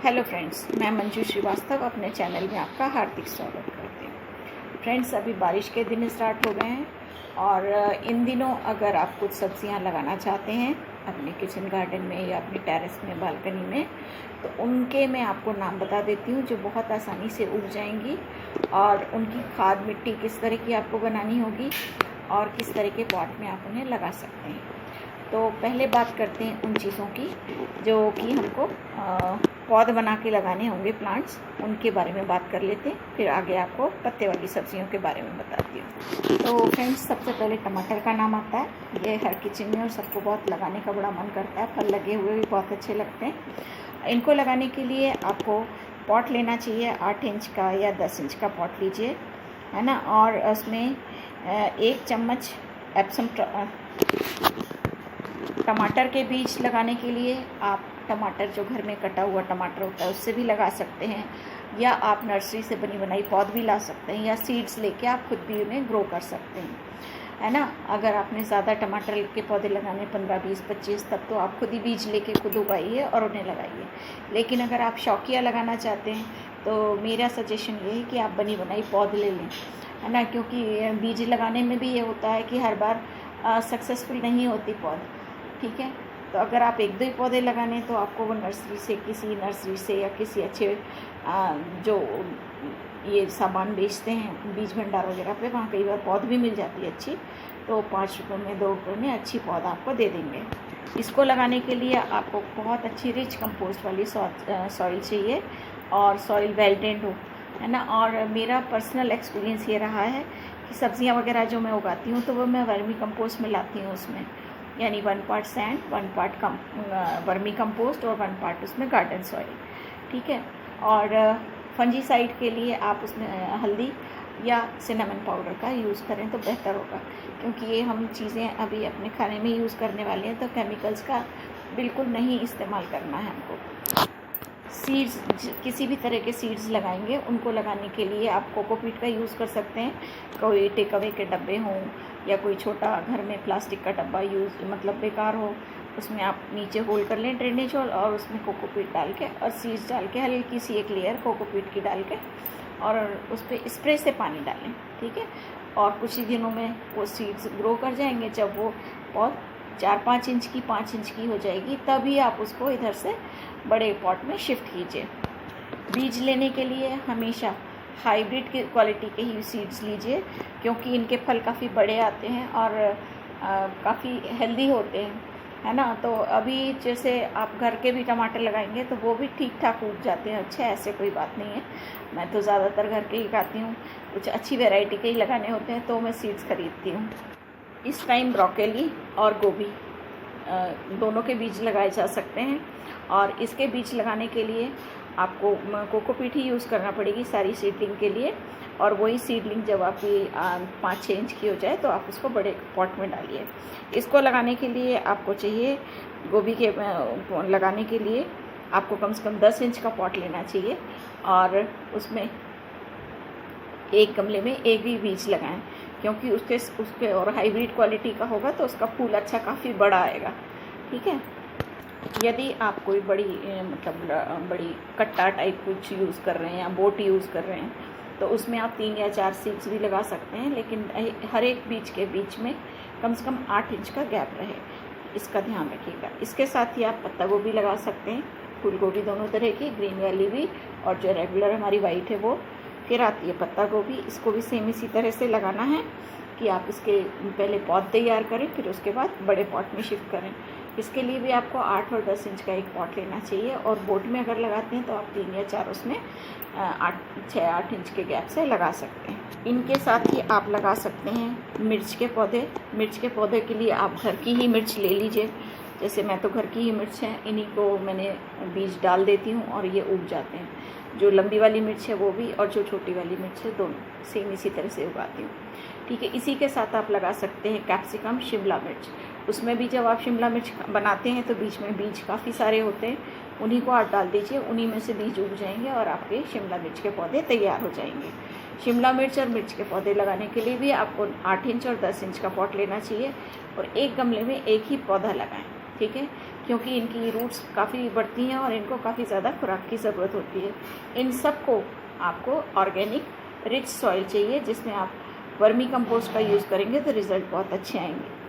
Hello friends, मैं मंजू श्रीवास्तव अपने channel में आपका हार्दिक स्वागत करती हूँ। फ्रेंड्स, अभी बारिश के दिन स्टार्ट हो गए हैं और इन दिनों अगर आप कुछ सब्जियां लगाना चाहते हैं अपने किचन गार्डन में या अपने टेरेस में, बालकनी में, तो उनके मैं आपको नाम बता देती हूँ जो बहुत आसानी से उग जाएंगी। और उनकी खाद मिट्टी किस तरह की आपको बनानी होगी और किस तरह के पॉट में आप उन्हें लगा सकते हैं। तो पहले बात करते हैं उन चीज़ों की जो कि हमको पौध बना के लगाने होंगे, प्लांट्स, उनके बारे में बात कर लेते हैं। फिर आगे आपको पत्ते वाली सब्जियों के बारे में बताती हूँ। तो फ्रेंड्स, सबसे पहले टमाटर का नाम आता है। ये हर किचन में और सबको बहुत लगाने का बड़ा मन करता है। फल लगे हुए भी बहुत अच्छे लगते हैं। इनको लगाने के लिए आपको पॉट लेना चाहिए। 8 इंच का या 10 इंच का पॉट लीजिए, है ना। और उसमें 1 चम्मच एप्सम टमाटर के बीज लगाने के लिए आप टमाटर जो घर में कटा हुआ टमाटर होता है उससे भी लगा सकते हैं, या आप नर्सरी से बनी बनाई पौध भी ला सकते हैं, या सीड्स लेके आप खुद भी उन्हें ग्रो कर सकते हैं, है ना। अगर आपने ज़्यादा टमाटर के पौधे लगाने 15, 20, 25, तब तो आप खुद ही बीज लेके खुद उगाइए और उन्हें लगाइए। लेकिन अगर आप शौकिया लगाना चाहते हैं तो मेरा सजेशन ये है कि आप बनी बनाई पौध ले लें, है ना। क्योंकि बीज लगाने में भी ये होता है कि हर बार सक्सेसफुल नहीं होती पौध, ठीक है। तो अगर आप 1-2 ही पौधे लगाने तो आपको वो किसी नर्सरी से या किसी अच्छे जो ये सामान बेचते हैं बीज भंडार वगैरह पे, वहाँ कई बार पौध भी मिल जाती है अच्छी, तो 5 रुपये में, 2 रुपये में अच्छी पौधा आपको दे देंगे। इसको लगाने के लिए आपको बहुत अच्छी रिच कंपोस्ट वाली सॉइल चाहिए और सॉइल वेल ड्रेन्ड हो, है ना। और मेरा पर्सनल एक्सपीरियंस ये रहा है कि सब्जियाँ वगैरह जो मैं उगाती हूँ तो वो मैं वर्मी कंपोस्ट मिलाती हूँ उसमें, यानी 1 part sand, 1 part vermi compost और 1 पार्ट उसमें गार्डन सॉइल, ठीक है। और फंजीसाइड के लिए आप उसमें हल्दी या सिनेमन पाउडर का यूज़ करें तो बेहतर होगा, क्योंकि ये हम चीज़ें अभी अपने खाने में यूज़ करने वाले हैं, तो केमिकल्स का बिल्कुल नहीं इस्तेमाल करना है हमको। सीड्स, किसी भी तरह के सीड्स लगाएंगे उनको लगाने के लिए आप कोकोपीट का यूज़ कर सकते हैं। कोई टेक अवे के डब्बे हों या कोई छोटा घर में प्लास्टिक का डब्बा बेकार हो, उसमें आप नीचे होल कर लें ड्रेनेज होल, और उसमें कोकोपीट डाल के और सीड्स डाल के हल्की सी एक लेयर कोकोपीट की डाल के और उस पर स्प्रे से पानी डालें, ठीक है। और कुछ ही दिनों में वो सीड्स ग्रो कर जाएंगे। जब वो पौध 4-5 इंच की, 5 इंच की हो जाएगी, तभी आप उसको इधर से बड़े पॉट में शिफ्ट कीजिए। बीज लेने के लिए हमेशा हाइब्रिड की क्वालिटी के ही सीड्स लीजिए, क्योंकि इनके फल काफ़ी बड़े आते हैं और काफ़ी हेल्दी होते हैं, है ना। तो अभी जैसे आप घर के भी टमाटर लगाएंगे तो वो भी ठीक ठाक उग जाते हैं अच्छे, ऐसे कोई बात नहीं है। मैं तो ज़्यादातर घर के ही लगाती हूँ, कुछ अच्छी वैरायटी के ही लगाने होते हैं तो मैं सीड्स खरीदती हूँ। इस टाइम ब्रोकली और गोभी दोनों के बीज लगाए जा सकते हैं, और इसके बीज लगाने के लिए आपको कोकोपीट ही यूज़ करना पड़ेगी सारी सीडलिंग के लिए। और वही सीडलिंग जब आपकी 5-6 इंच की हो जाए तो आप उसको बड़े पॉट में डालिए। इसको लगाने के लिए आपको चाहिए, गोभी के लगाने के लिए आपको कम से कम 10 इंच का पॉट लेना चाहिए, और उसमें एक गमले में एक ही बीज लगाएं, क्योंकि उसके और हाइब्रिड क्वालिटी का होगा तो उसका फूल अच्छा काफ़ी बड़ा आएगा, ठीक है। यदि आप कोई बड़ी कट्टा टाइप कुछ यूज़ कर रहे हैं या बोट यूज़ कर रहे हैं तो उसमें आप 3 या 4 सीड्स भी लगा सकते हैं, लेकिन हर एक बीज के बीच में कम से कम 8 इंच का गैप रहे, इसका ध्यान रखिएगा। इसके साथ ही आप पत्ता गोभी लगा सकते हैं, फूल गोभी दोनों तरह की, ग्रीन वाली भी और जो रेगुलर हमारी वाइट है वो। फिर आती है पत्ता गोभी, इसको भी सेम इसी तरह से लगाना है कि आप इसके पहले पॉट तैयार करें, फिर उसके बाद बड़े पॉट में शिफ्ट करें। इसके लिए भी आपको 8 और 10 इंच का एक पॉट लेना चाहिए, और बोट में अगर लगाते हैं तो आप 3 या 4 उसमें 6-8 इंच के गैप से लगा सकते हैं। इनके साथ ही आप लगा सकते हैं मिर्च के पौधे। मिर्च के पौधे के लिए आप घर की ही मिर्च ले लीजिए, जैसे मैं तो घर की ही मिर्च है, इन्हीं को मैंने बीज डाल देती हूँ और ये उग जाते हैं। जो लंबी वाली मिर्च है वो भी, और जो छोटी वाली मिर्च है, दोनों सेम इसी तरह से उगाती हूँ, ठीक है। इसी के साथ आप लगा सकते हैं कैप्सिकम, शिमला मिर्च। उसमें भी जब आप शिमला मिर्च बनाते हैं तो बीच में बीज काफ़ी सारे होते हैं, उन्हीं को आप डाल दीजिए, उन्हीं में से बीज उग जाएंगे और आपके शिमला मिर्च के पौधे तैयार हो जाएंगे। शिमला मिर्च और मिर्च के पौधे लगाने के लिए भी आपको 8 इंच और 10 इंच का पॉट लेना चाहिए, और एक गमले में एक ही पौधा लगाएं, ठीक है, क्योंकि इनकी रूट्स काफ़ी बढ़ती हैं और इनको काफ़ी ज़्यादा खुराक की ज़रूरत होती है। इन सब को आपको ऑर्गेनिक रिच सॉइल चाहिए, जिसमें आप वर्मी कंपोस्ट का यूज़ करेंगे तो रिज़ल्ट बहुत अच्छे आएंगे।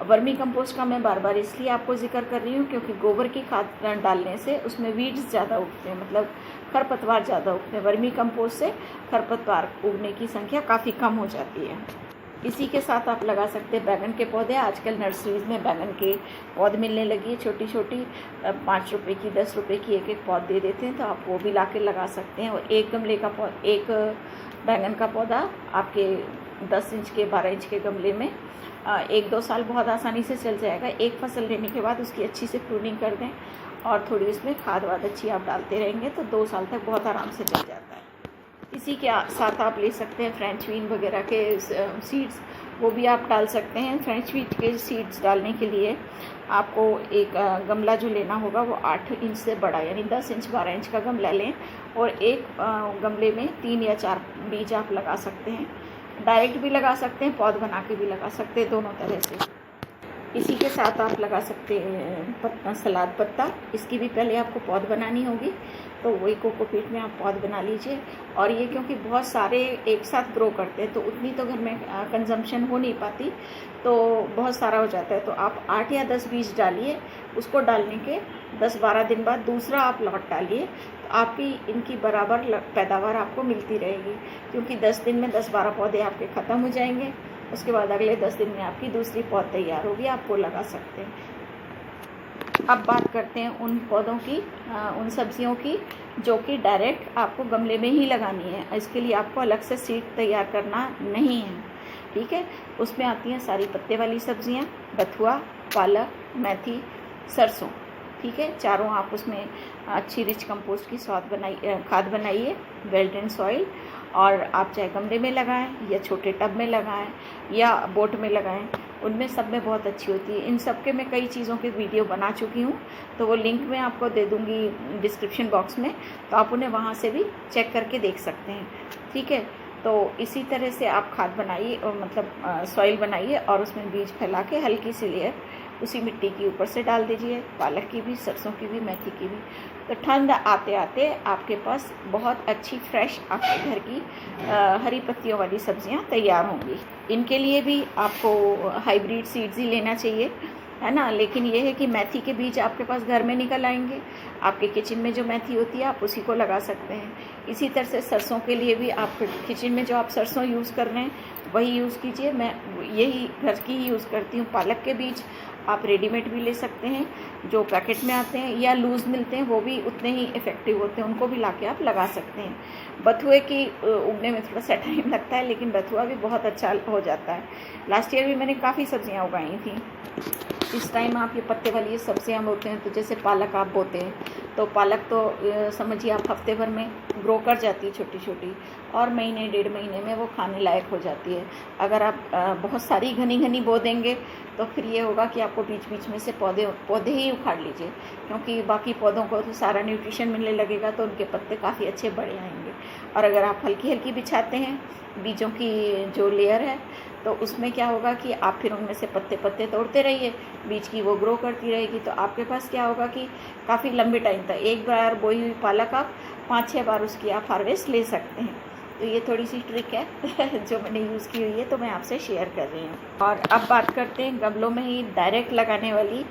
वर्मी कंपोस्ट का मैं बार बार इसलिए आपको जिक्र कर रही हूँ क्योंकि गोबर की खाद डालने से उसमें वीड्स ज़्यादा उगते हैं, मतलब खरपतवार ज़्यादा उगते हैं। वर्मी कंपोस्ट से खरपतवार उगने की संख्या काफ़ी कम हो जाती है। इसी के साथ आप लगा सकते हैं बैगन के पौधे। आजकल नर्सरीज़ में बैगन के पौध मिलने लगी है, छोटी छोटी 5 रुपये की 10 रुपये की एक पौध दे देते हैं, तो आप वो भी ला के लगा सकते हैं। और एक गमले का एक बैगन का पौधा आपके 10 इंच के 12 इंच के गमले में 1-2 साल बहुत आसानी से चल जाएगा। एक फसल लेने के बाद उसकी अच्छी से प्रूनिंग कर दें और थोड़ी उसमें खाद वाद अच्छी आप डालते रहेंगे तो 2 साल तक बहुत आराम से चल जाता है। इसी के साथ आप ले सकते हैं फ्रेंच बीन वगैरह के सीड्स, वो भी आप डाल सकते हैं। फ्रेंच बीन के सीड्स डालने के लिए आपको एक गमला जो लेना होगा वो 8 इंच से बड़ा, यानी 10 इंच 12 इंच का गमला लें और एक गमले में 3 या 4 बीज आप लगा सकते हैं। डायरेक्ट भी लगा सकते हैं, पौध बना के भी लगा सकते हैं, दोनों तरह से। इसी के साथ आप लगा सकते हैं सलाद पत्ता। इसकी भी पहले आपको पौध बनानी होगी, तो वही कोकोपीट में आप पौध बना लीजिए। और ये क्योंकि बहुत सारे एक साथ ग्रो करते हैं तो उतनी तो घर में कंजम्पशन हो नहीं पाती, तो बहुत सारा हो जाता है। तो आप 8 या 10 बीज डालिए, उसको डालने के 10-12 दिन बाद दूसरा आप लॉट डालिए, तो आपकी इनकी बराबर पैदावार आपको मिलती रहेगी। क्योंकि 10 दिन में 10-12 पौधे आपके ख़त्म हो जाएंगे, उसके बाद अगले 10 दिन में आपकी दूसरी पौध तैयार होगी, आप वो लगा सकते हैं। अब बात करते हैं उन पौधों की, उन सब्जियों की जो कि डायरेक्ट आपको गमले में ही लगानी है। इसके लिए आपको अलग से सीड तैयार करना नहीं है, ठीक है। उसमें आती हैं सारी पत्ते वाली सब्जियां, बथुआ, पालक, मेथी, सरसों, ठीक है। चारों आप उसमें अच्छी रिच कंपोस्ट की खाद बनाइए, वेल ड्रेन सॉइल, और आप चाहे गमले में लगाएं या छोटे टब में लगाएं या बोट में लगाएं, उनमें सब में बहुत अच्छी होती है। इन सब के मैं कई चीज़ों के वीडियो बना चुकी हूँ, तो वो लिंक मैं आपको दे दूँगी डिस्क्रिप्शन बॉक्स में, तो आप उन्हें वहाँ से भी चेक करके देख सकते हैं, ठीक है। तो इसी तरह से आप खाद बनाइए और मतलब सॉइल बनाइए और उसमें बीज फैला के हल्की सी लेयर उसी मिट्टी के ऊपर से डाल दीजिए, पालक की भी, सरसों की भी, मेथी की भी। तो ठंड आते आते आपके पास बहुत अच्छी फ्रेश आपके घर की हरी पत्तियों वाली सब्जियां तैयार होंगी। इनके लिए भी आपको हाइब्रिड सीड्स ही लेना चाहिए, है ना। लेकिन ये है कि मेथी के बीज आपके पास घर में निकल आएंगे, आपके किचन में जो मेथी होती है आप उसी को लगा सकते हैं। इसी तरह से सरसों के लिए भी आप किचन में जो आप सरसों यूज़ कर रहे हैं वही यूज़ कीजिए। मैं यही घर की ही यूज़ करती हूँ। पालक के बीज आप रेडीमेड भी ले सकते हैं, जो पैकेट में आते हैं या लूज़ मिलते हैं, वो भी उतने ही इफ़ेक्टिव होते हैं, उनको भी लाके आप लगा सकते हैं। बथुए की उगने में थोड़ा सा टाइम लगता है, लेकिन बथुआ भी बहुत अच्छा हो जाता है। लास्ट ईयर भी मैंने काफ़ी सब्जियां उगाई थी। इस टाइम आप ये पत्ते वाली ये सब्जियां बोते हैं, तो जैसे पालक आप बोते हैं तो पालक तो समझिए आप हफ्ते भर में ग्रो कर जाती है छोटी छोटी, और महीने 1.5 महीने में वो खाने लायक हो जाती है। अगर आप बहुत सारी घनी घनी बो देंगे तो फिर ये होगा कि आपको बीच बीच में से पौधे ही उखाड़ लीजिए, क्योंकि बाकी पौधों को तो सारा न्यूट्रिशन मिलने लगेगा, तो उनके पत्ते काफ़ी अच्छे बड़े आएंगे। और अगर आप हल्की हल्की बिछाते हैं बीजों की जो लेयर है, तो उसमें क्या होगा कि आप फिर उनमें से पत्ते पत्ते तोड़ते रहिए, बीज की वो ग्रो करती रहेगी, तो आपके पास क्या होगा कि काफ़ी लंबे टाइम तक एक बार बोई हुई पालक आप 5-6 बार उसकी आप हार्वेस्ट ले सकते हैं। तो ये थोड़ी सी ट्रिक है जो मैंने यूज़ की हुई है, तो मैं आपसे शेयर कर रही हूँ। और अब बात करते हैं गमलों में ही डायरेक्ट लगाने वाली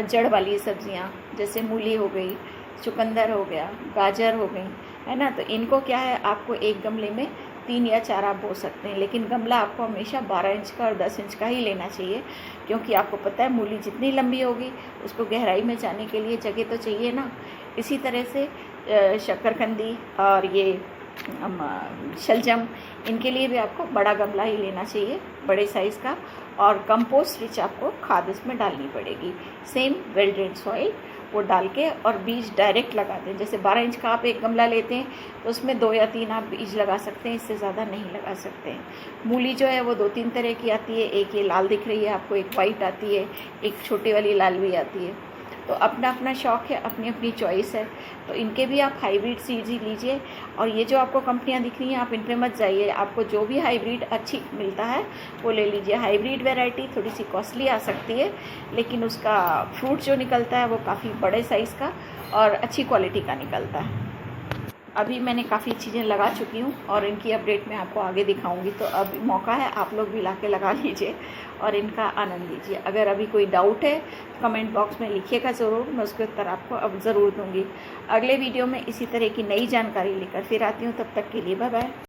जड़ वाली सब्जियाँ, जैसे मूली हो गई, चुकंदर हो गया, गाजर हो गई, है ना। तो इनको क्या है, आपको एक गमले में 3 या 4 आप बो सकते हैं, लेकिन गमला आपको हमेशा 12 इंच का और 10 इंच का ही लेना चाहिए, क्योंकि आपको पता है मूली जितनी लंबी होगी उसको गहराई में जाने के लिए जगह तो चाहिए ना। इसी तरह से शक्करकंदी और ये शलजम, इनके लिए भी आपको बड़ा गमला ही लेना चाहिए, बड़े साइज़ का, और कंपोस्ट रिच आपको खाद इसमें डालनी पड़ेगी। सेम वेल ड्रेन्ड सॉइल वो डाल के और बीज डायरेक्ट लगाते हैं। जैसे 12 इंच का आप एक गमला लेते हैं तो उसमें 2 या 3 आप बीज लगा सकते हैं, इससे ज़्यादा नहीं लगा सकते हैं। मूली जो है वो 2-3 तरह की आती है, एक ये लाल दिख रही है आपको, एक वाइट आती है, एक छोटी वाली लाल भी आती है। तो अपना अपना शौक़ है, अपनी अपनी चॉइस है। तो इनके भी आप हाइब्रिड सीड्स ही लीजिए। और ये जो आपको कंपनियां दिख रही हैं आप इन पे मत जाइए, आपको जो भी हाइब्रिड अच्छी मिलता है वो ले लीजिए। हाइब्रिड वैरायटी थोड़ी सी कॉस्टली आ सकती है, लेकिन उसका फ्रूट जो निकलता है वो काफ़ी बड़े साइज़ का और अच्छी क्वालिटी का निकलता है। अभी मैंने काफ़ी चीज़ें लगा चुकी हूँ और इनकी अपडेट मैं आपको आगे दिखाऊंगी। तो अब मौका है, आप लोग भी लाके लगा लीजिए और इनका आनंद लीजिए। अगर अभी कोई डाउट है कमेंट बॉक्स में लिखिएगा ज़रूर, मैं उसके उत्तर आपको अब ज़रूर दूँगी। अगले वीडियो में इसी तरह की नई जानकारी लेकर फिर आती हूँ, तब तक के लिए बाय बाय।